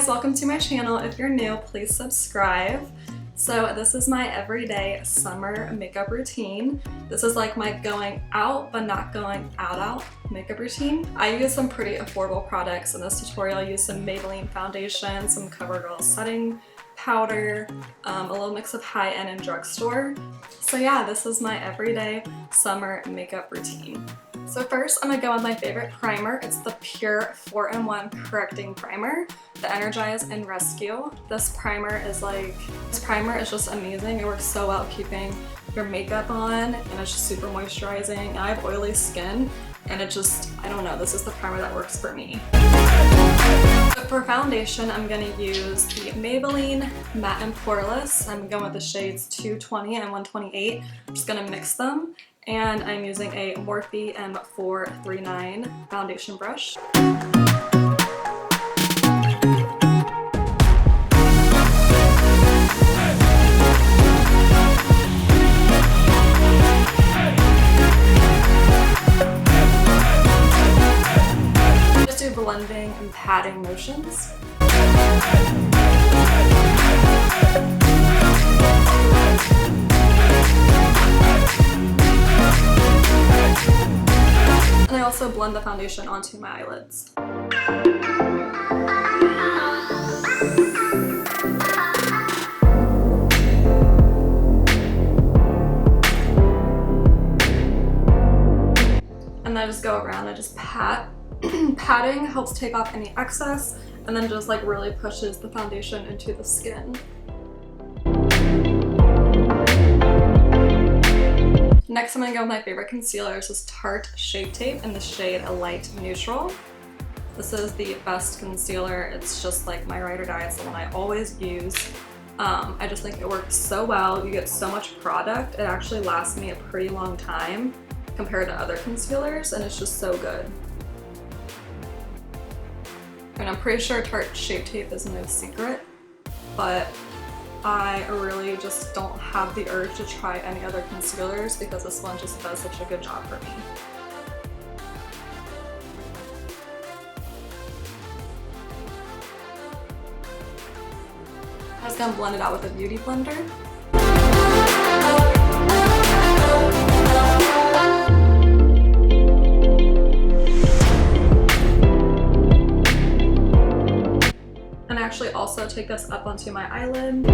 guys, welcome to my channel. If you're new, please subscribe. So this is my everyday summer makeup routine. This is like my going out but not going out makeup routine. I use some pretty affordable products in this tutorial. I use some Maybelline foundation, some CoverGirl setting powder, a little mix of high-end and drugstore. So yeah, this is my everyday summer makeup routine. So first, I'm gonna go with my favorite primer. It's the Pure 4-in-1 Correcting Primer, the Energize and Rescue. This primer is just amazing. It works so well keeping your makeup on, and it's just super moisturizing. And I have oily skin, and I don't know, this is the primer that works for me. So for foundation, I'm gonna use the Maybelline Matte and Poreless. I'm going with the shades 220 and 128. I'm just gonna mix them. And I'm using a Morphe M439 foundation brush. Just do blending and patting motions. And I also blend the foundation onto my eyelids. And I just go around and just pat. Patting helps take off any excess and then just like really pushes the foundation into the skin. Next, I'm gonna go with my favorite concealer. This is Tarte Shape Tape in the shade Light Neutral. This is the best concealer. It's just like my ride or die. It's the one I always use. I just think it works so well. You get so much product. It actually lasts me a pretty long time compared to other concealers, and it's just so good. And I'm pretty sure Tarte Shape Tape is no secret, but I really just don't have the urge to try any other concealers because this one just does such a good job for me. I'm just gonna blend it out with a beauty blender. And actually also take this up onto my eyelid.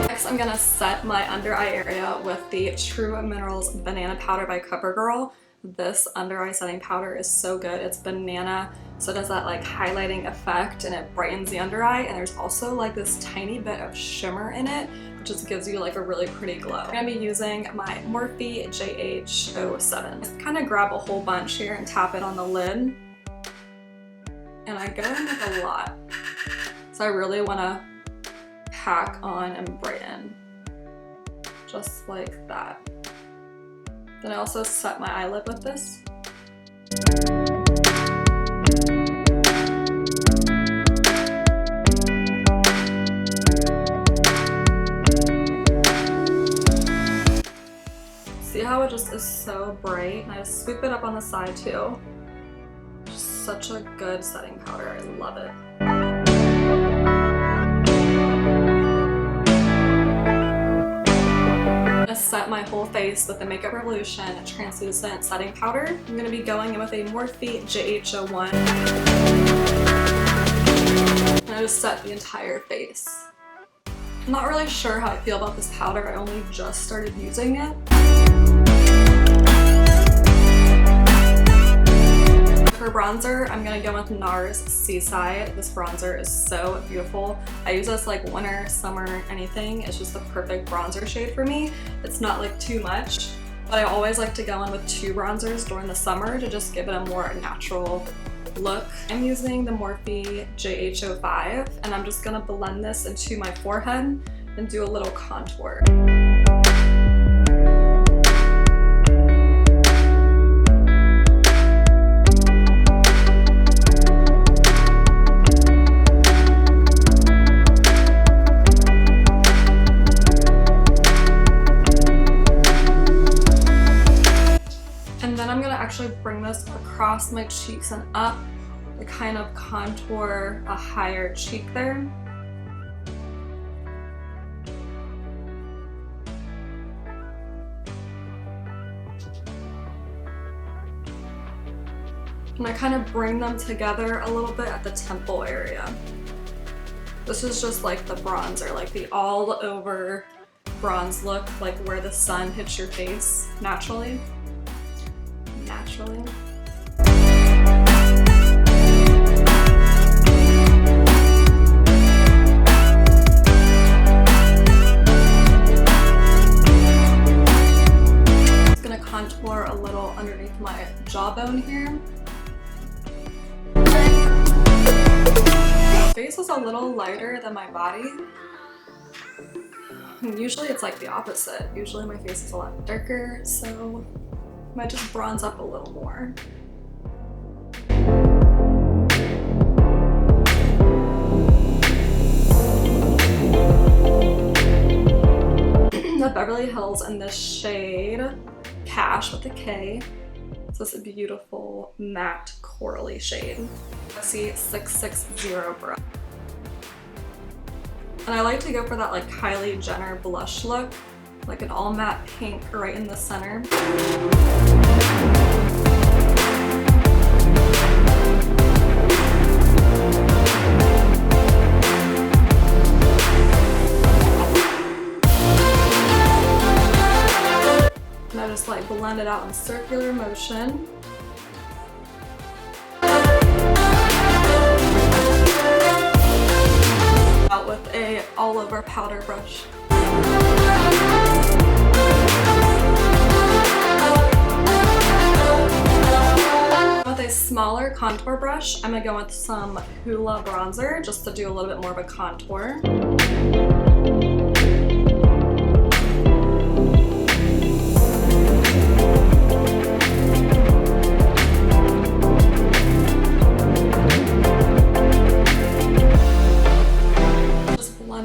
Next, I'm gonna set my under eye area with the True Minerals Banana Powder by CoverGirl. This under eye setting powder is so good. It's banana, so it does that like highlighting effect and it brightens the under eye, and there's also like this tiny bit of shimmer in it, which just gives you like a really pretty glow. I'm gonna be using my Morphe JH07. Just kind of grab a whole bunch here and tap it on the lid. And I go in with a lot. So I really wanna pack on and brighten. Just like that. Then I also set my eyelid with this. See how it just is so bright? And I just scoop it up on the side too. Just such a good setting powder. I love it. Set my whole face with the Makeup Revolution translucent setting powder. I'm going to be going in with a Morphe JH01. And I just set the entire face. I'm not really sure how I feel about this powder. I only just started using it. For bronzer, I'm gonna go with Nars Seaside. This bronzer is so beautiful. I use this like winter, summer, anything. It's just the perfect bronzer shade for me. It's not like too much, but I always like to go in with 2 bronzers during the summer to just give it a more natural look. I'm using the Morphe JH05, and I'm just gonna blend this into my forehead and do a little contour. actually bring this across my cheeks and up to kind of contour a higher cheek there. And I kind of bring them together a little bit at the temple area. This is just like the bronzer, like the all over bronze look, like where the sun hits your face naturally. Naturally. Just gonna contour a little underneath my jawbone here. My face is a little lighter than my body. Usually it's like the opposite. Usually my face is a lot darker, so I might just bronze up a little more. The Beverly Hills in this shade, Kash with a K. It's this beautiful matte corally shade. See 660 brush. And I like to go for that like Kylie Jenner blush look, like an all matte pink right in the center. And I just like blend it out in circular motion. Out with a all over powder brush. With a smaller contour brush, I'm gonna go with some Hoola bronzer just to do a little bit more of a contour.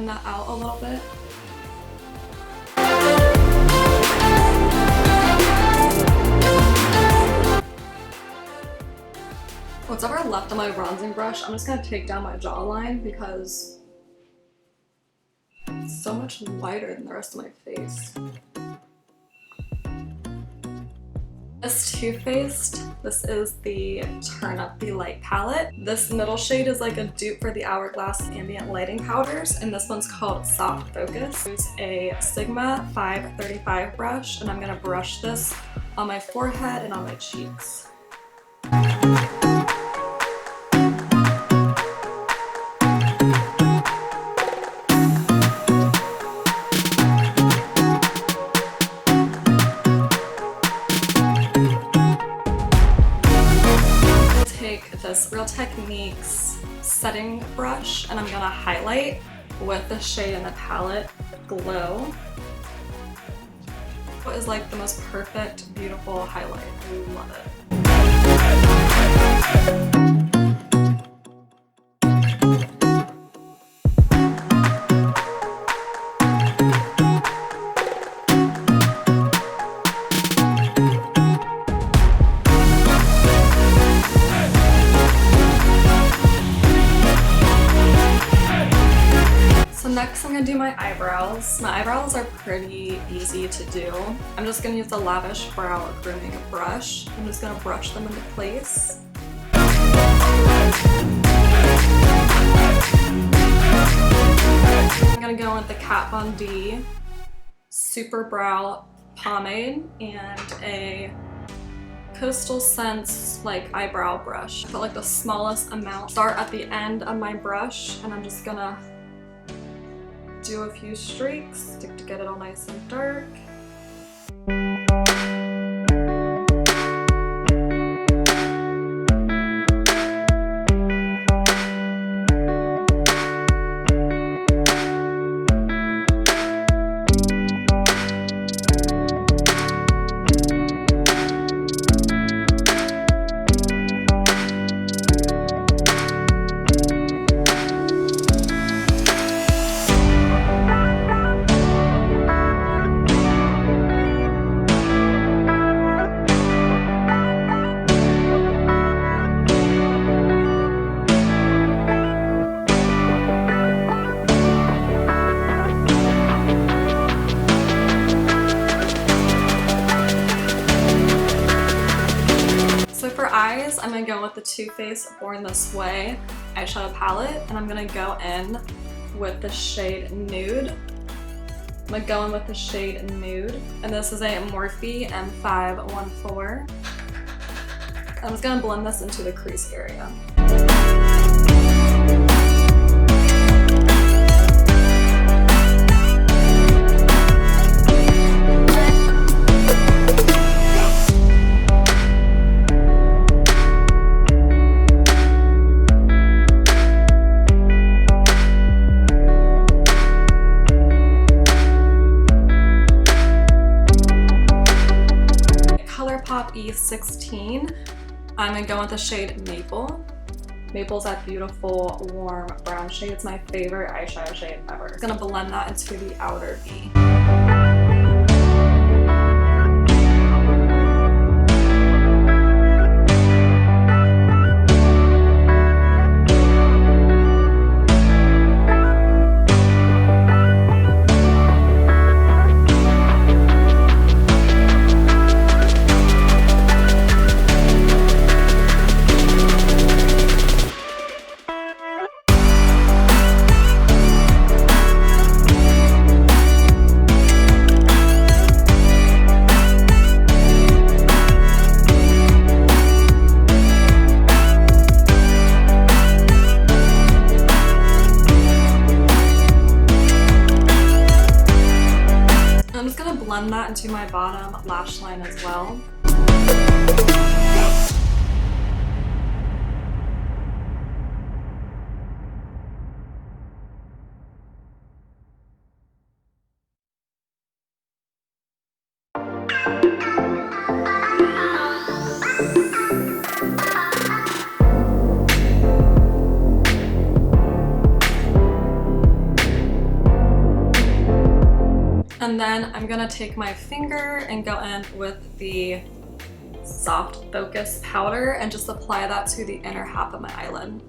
That out a little bit. Whatever left on my bronzing brush, I'm just gonna take down my jawline because it's so much lighter than the rest of my face. This Too Faced, this is the Turn Up the Light palette. This middle shade is like a dupe for the Hourglass Ambient Lighting Powders, and this one's called Soft Focus. Use a Sigma 535 brush, and I'm gonna brush this on my forehead and on my cheeks. This Real Techniques setting brush, and I'm gonna highlight with the shade in the palette Glow. It is like the most perfect, beautiful highlight. I love it. Next, I'm gonna do my eyebrows. My eyebrows are pretty easy to do. I'm just gonna use the Lavish Brow Grooming brush. I'm just gonna brush them into place. I'm gonna go with the Kat Von D Super Brow Pomade and a Coastal Scents like eyebrow brush. I put like the smallest amount. Start at the end of my brush, and I'm just gonna do a few streaks to get it all nice and dark. least, I'm going to go with the Too Faced Born This Way eyeshadow palette, and I'm going to go in with the shade Nude. I'm going to go in with the shade Nude, and this is a Morphe M514. I'm just going to blend this into the crease area. ColourPop E16. I'm gonna go with the shade Maple. Maple's that beautiful, warm brown shade. It's my favorite eyeshadow shade ever. I'm gonna blend that into the outer V. Blend that into my bottom lash line as well. And then I'm gonna take my finger and go in with the soft focus powder and just apply that to the inner half of my eyelid.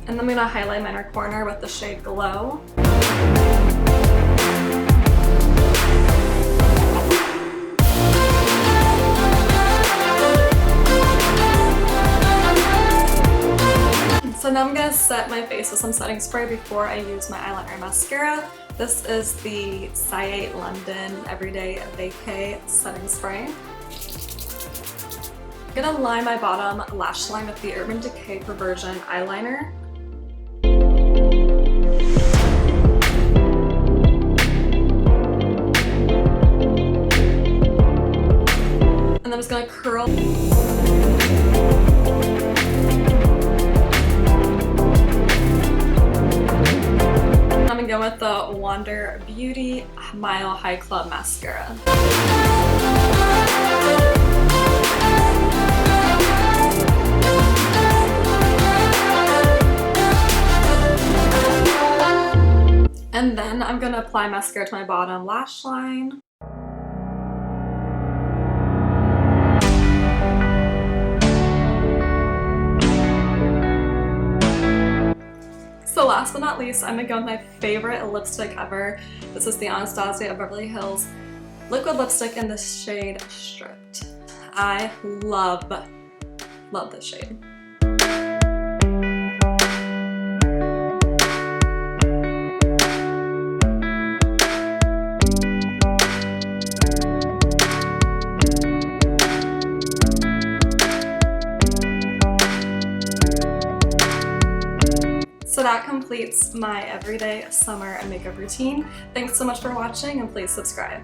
And I'm gonna highlight my inner corner with the shade Glow. So now I'm gonna set my face with some setting spray before I use my eyeliner and mascara. This is the Siate London Everyday Vacay Setting Spray. I'm gonna line my bottom lash line with the Urban Decay Perversion eyeliner. And I'm just gonna curl. I'm gonna go with the Wander Beauty Mile High Club Mascara. And then I'm gonna apply mascara to my bottom lash line. So last but not least, I'm gonna go with my favorite lipstick ever. This is the Anastasia of Beverly Hills liquid lipstick in the shade Stripped. I love this shade. So that completes my everyday summer makeup routine. Thanks so much for watching, and please subscribe.